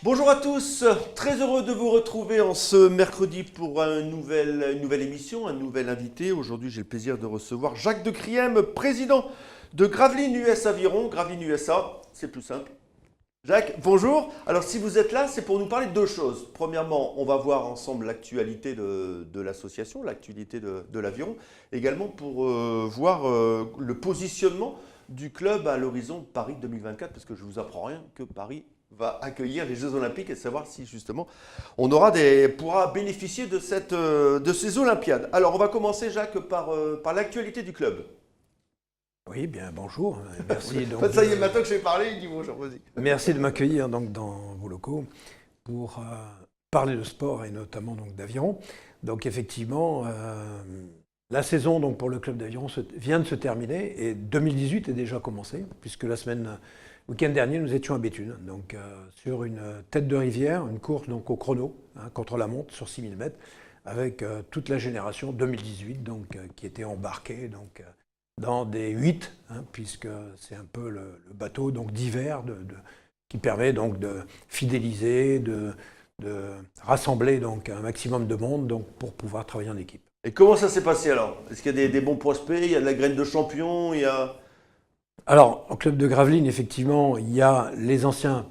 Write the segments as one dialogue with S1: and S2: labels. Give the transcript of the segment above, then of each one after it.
S1: Bonjour à tous, très heureux de vous retrouver en ce mercredi pour une nouvelle émission, un nouvel invité. Aujourd'hui, j'ai le plaisir de recevoir Jacques de Criem, président de Gravelines US Aviron. Gravelines USA, c'est plus simple. Jacques, bonjour. Alors si vous êtes là, c'est pour nous parler de deux choses. Premièrement, on va voir ensemble l'actualité de l'association, l'actualité de l'Aviron. Également pour voir le positionnement du club à l'horizon de Paris 2024, parce que je ne vous apprends rien que Paris va accueillir les Jeux Olympiques et savoir si justement on pourra bénéficier de ces Olympiades. Alors on va commencer, Jacques, par l'actualité du club.
S2: Oui, bien bonjour. Merci.
S1: Donc, ça y est, maintenant que j'ai parlé, il dit bonjour, vas-y.
S2: Merci de m'accueillir donc dans vos locaux pour parler de sport et notamment donc d'aviron. Donc effectivement, la saison donc pour le club d'aviron vient de se terminer et 2018 est déjà commencé puisque le week-end dernier nous étions à Béthune, donc sur une tête de rivière, une course donc au chrono contre la montre sur 6000 mètres avec toute la génération 2018 donc qui était embarquée donc dans des 8, puisque c'est un peu le bateau donc d'hiver qui permet donc de fidéliser, de rassembler donc un maximum de monde donc pour pouvoir travailler en équipe.
S1: Et comment ça s'est passé alors? Est-ce qu'il y a des bons prospects? Il y a de la graine de champion?
S2: Alors, au club de Gravelines, effectivement, il y a les anciens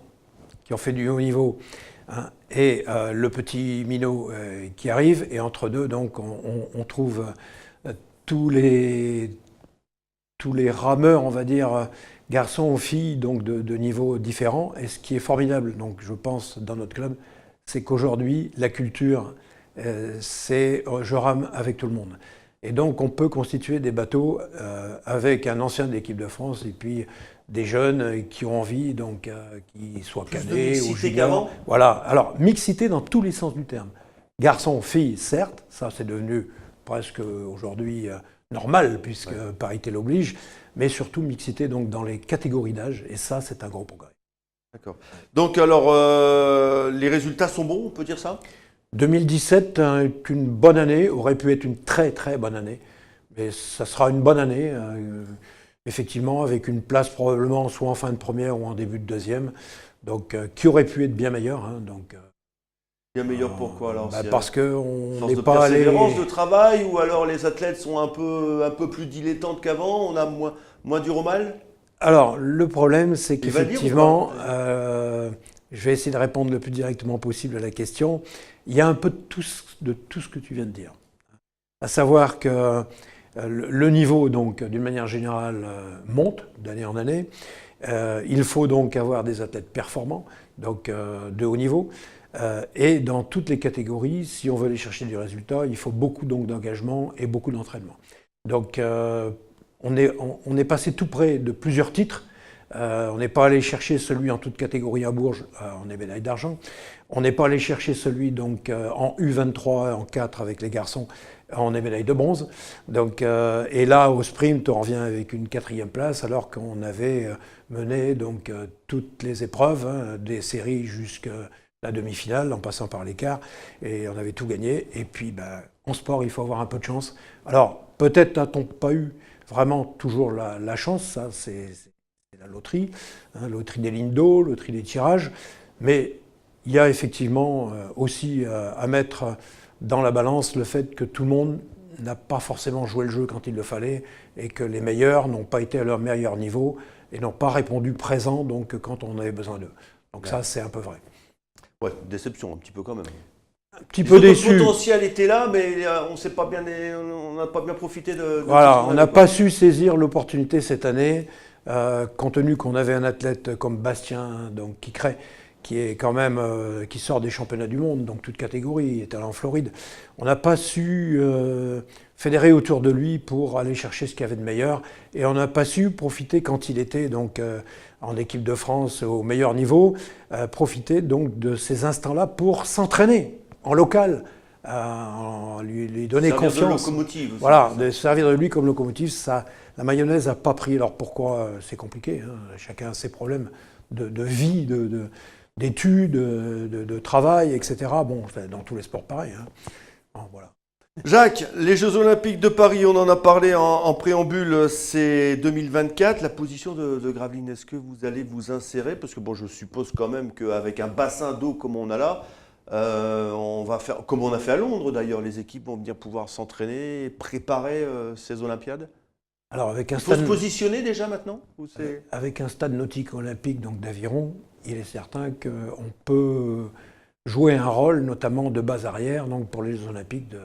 S2: qui ont fait du haut niveau et le petit minot qui arrive. Et entre deux, donc, on trouve tous les rameurs, on va dire, garçons ou filles, donc de niveaux différents. Et ce qui est formidable, donc, je pense, dans notre club, c'est qu'aujourd'hui, la culture, c'est je rame avec tout le monde. Et donc, on peut constituer des bateaux avec un ancien de l'équipe de France et puis des jeunes qui ont envie, donc, qui soient cadets ou juniors. Voilà. Alors, mixité dans tous les sens du terme. Garçons, filles, certes, ça c'est devenu presque aujourd'hui normal puisque parité l'oblige, mais surtout mixité donc dans les catégories d'âge. Et ça, c'est un gros progrès.
S1: D'accord. Donc, alors, les résultats sont bons, on peut dire ça?
S2: 2017 est une bonne année, aurait pu être une très très bonne année, mais ça sera une bonne année, effectivement, avec une place probablement soit en fin de première ou en début de deuxième, donc qui aurait pu être bien meilleure.
S1: Bien meilleur pourquoi alors?
S2: Parce qu'on n'est
S1: pas allé... de travail ou alors les athlètes sont un peu plus dilettantes qu'avant, on a moins dur au mal?
S2: Alors, le problème, c'est qu'effectivement, je vais essayer de répondre le plus directement possible à la question. Il y a un peu de tout ce que tu viens de dire. À savoir que le niveau, donc, d'une manière générale, monte d'année en année. Il faut donc avoir des athlètes performants, donc de haut niveau. Et dans toutes les catégories, si on veut aller chercher du résultat, il faut beaucoup donc d'engagement et beaucoup d'entraînement. Donc, on est passé tout près de plusieurs titres. On n'est pas allé chercher celui en toute catégorie à Bourges, on est médaille d'argent. On n'est pas allé chercher celui donc en U23, en 4 avec les garçons, on est médaille de bronze. Donc, et là, au sprint, on revient avec une 4e place, alors qu'on avait mené donc toutes les épreuves, des séries jusqu'à la demi-finale, en passant par l'écart, et on avait tout gagné. Et puis, en sport, il faut avoir un peu de chance. Alors, peut-être n'a-t-on pas eu vraiment toujours la chance, ça c'est la loterie, loterie des lignes d'eau, loterie des tirages, mais il y a effectivement aussi à mettre dans la balance le fait que tout le monde n'a pas forcément joué le jeu quand il le fallait et que les meilleurs n'ont pas été à leur meilleur niveau et n'ont pas répondu présent donc, quand on avait besoin d'eux. Donc ça, c'est un peu vrai.
S1: Ouais, déception un petit peu quand même.
S2: Un petit peu déçu.
S1: Le potentiel était là, mais on n'a pas bien profité de
S2: voilà, on n'a pas su saisir l'opportunité cette année. Compte tenu qu'on avait un athlète comme Bastien, donc qui est quand même qui sort des championnats du monde, donc toute catégorie, il est allé en Floride. On n'a pas su fédérer autour de lui pour aller chercher ce qu'il y avait de meilleur, et on n'a pas su profiter quand il était donc en équipe de France au meilleur niveau, profiter donc de ces instants-là pour s'entraîner en local. Lui donner confiance.
S1: De locomotive.
S2: Voilà, de servir de lui comme locomotive, ça, la mayonnaise n'a pas pris. Alors pourquoi? C'est compliqué, chacun a ses problèmes de vie, d'études, de travail, etc. Bon, dans tous les sports pareil. Bon, voilà.
S1: Jacques, les Jeux Olympiques de Paris, on en a parlé en préambule, c'est 2024. La position de Gravelines, est-ce que vous allez vous insérer? Parce que bon, je suppose quand même qu'avec un bassin d'eau comme on a là, on va faire, comme on a fait à Londres d'ailleurs, les équipes vont bien pouvoir s'entraîner, préparer ces Olympiades.
S2: Alors avec un
S1: Il faut se
S2: stade,
S1: positionner déjà maintenant
S2: avec un stade nautique olympique donc d'Aviron, il est certain qu'on peut jouer un rôle, notamment de base arrière, donc pour les Jeux Olympiques de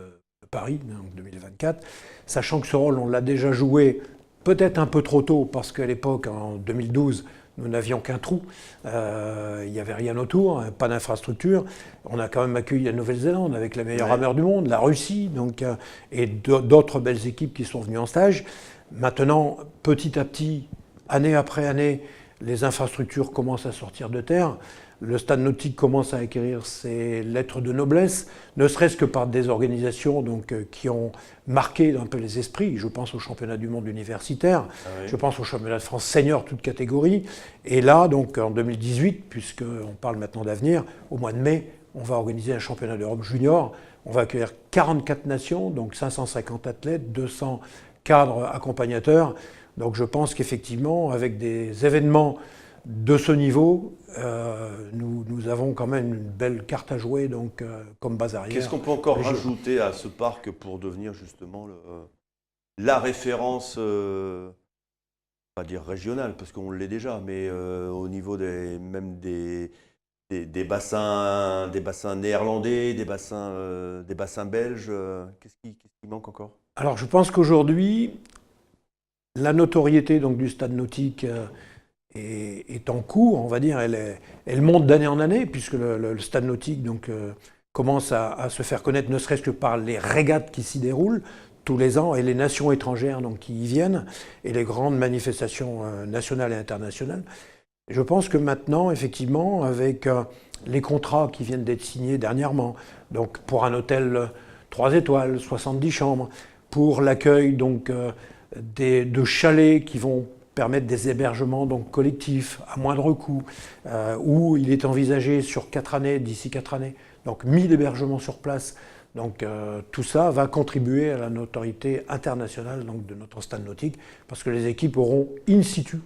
S2: Paris, donc 2024, sachant que ce rôle, on l'a déjà joué peut-être un peu trop tôt, parce qu'à l'époque, en 2012, nous n'avions qu'un trou, il n'y avait rien autour, pas d'infrastructure. On a quand même accueilli la Nouvelle-Zélande avec la meilleure rameur du monde, la Russie, donc, et d'autres belles équipes qui sont venues en stage. Maintenant, petit à petit, année après année, les infrastructures commencent à sortir de terre. Le stade nautique commence à acquérir ses lettres de noblesse, ne serait-ce que par des organisations donc, qui ont marqué un peu les esprits. Je pense au championnat du monde universitaire, je pense au championnat de France senior, toute catégorie. Et là, donc en 2018, puisqu'on parle maintenant d'avenir, au mois de mai, on va organiser un championnat d'Europe junior. On va accueillir 44 nations, donc 550 athlètes, 200 cadres accompagnateurs. Donc je pense qu'effectivement, avec des événements de ce niveau, nous avons quand même une belle carte à jouer donc, comme base arrière.
S1: Qu'est-ce qu'on peut encore rajouter à ce parc pour devenir justement la référence, pas dire régionale, parce qu'on l'est déjà, mais au niveau des bassins néerlandais, des bassins belges, qu'est-ce qui manque encore?
S2: Alors je pense qu'aujourd'hui, la notoriété donc, du stade nautique est en cours, on va dire, elle monte d'année en année, puisque le stade nautique donc, commence à se faire connaître, ne serait-ce que par les régates qui s'y déroulent tous les ans, et les nations étrangères donc, qui y viennent, et les grandes manifestations nationales et internationales. Et je pense que maintenant, effectivement, avec les contrats qui viennent d'être signés dernièrement, donc pour un hôtel 3 étoiles, 70 chambres, pour l'accueil donc, de chalets qui vont permettre des hébergements donc, collectifs à moindre coût, où il est envisagé sur 4 années, d'ici 4 années, donc 1000 hébergements sur place. Donc tout ça va contribuer à la notoriété internationale donc, de notre stade nautique, parce que les équipes auront in situ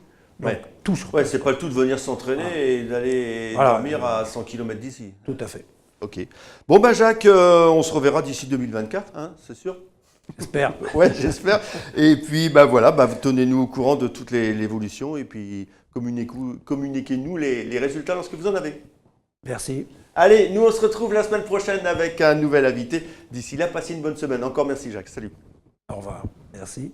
S2: tout sur place.
S1: C'est pas le tout de venir s'entraîner et d'aller dormir à 100 km d'ici.
S2: Tout à fait.
S1: Ok. Bon ben Jacques, on se reverra d'ici 2024, hein, c'est sûr?
S2: J'espère.
S1: Ouais, j'espère. Et puis, bah voilà, tenez-nous au courant de toute l'évolution et puis communiquez-nous les résultats lorsque vous en avez.
S2: Merci.
S1: Allez, nous on se retrouve la semaine prochaine avec un nouvel invité. D'ici là, passez une bonne semaine. Encore merci Jacques. Salut.
S2: Au revoir. Merci.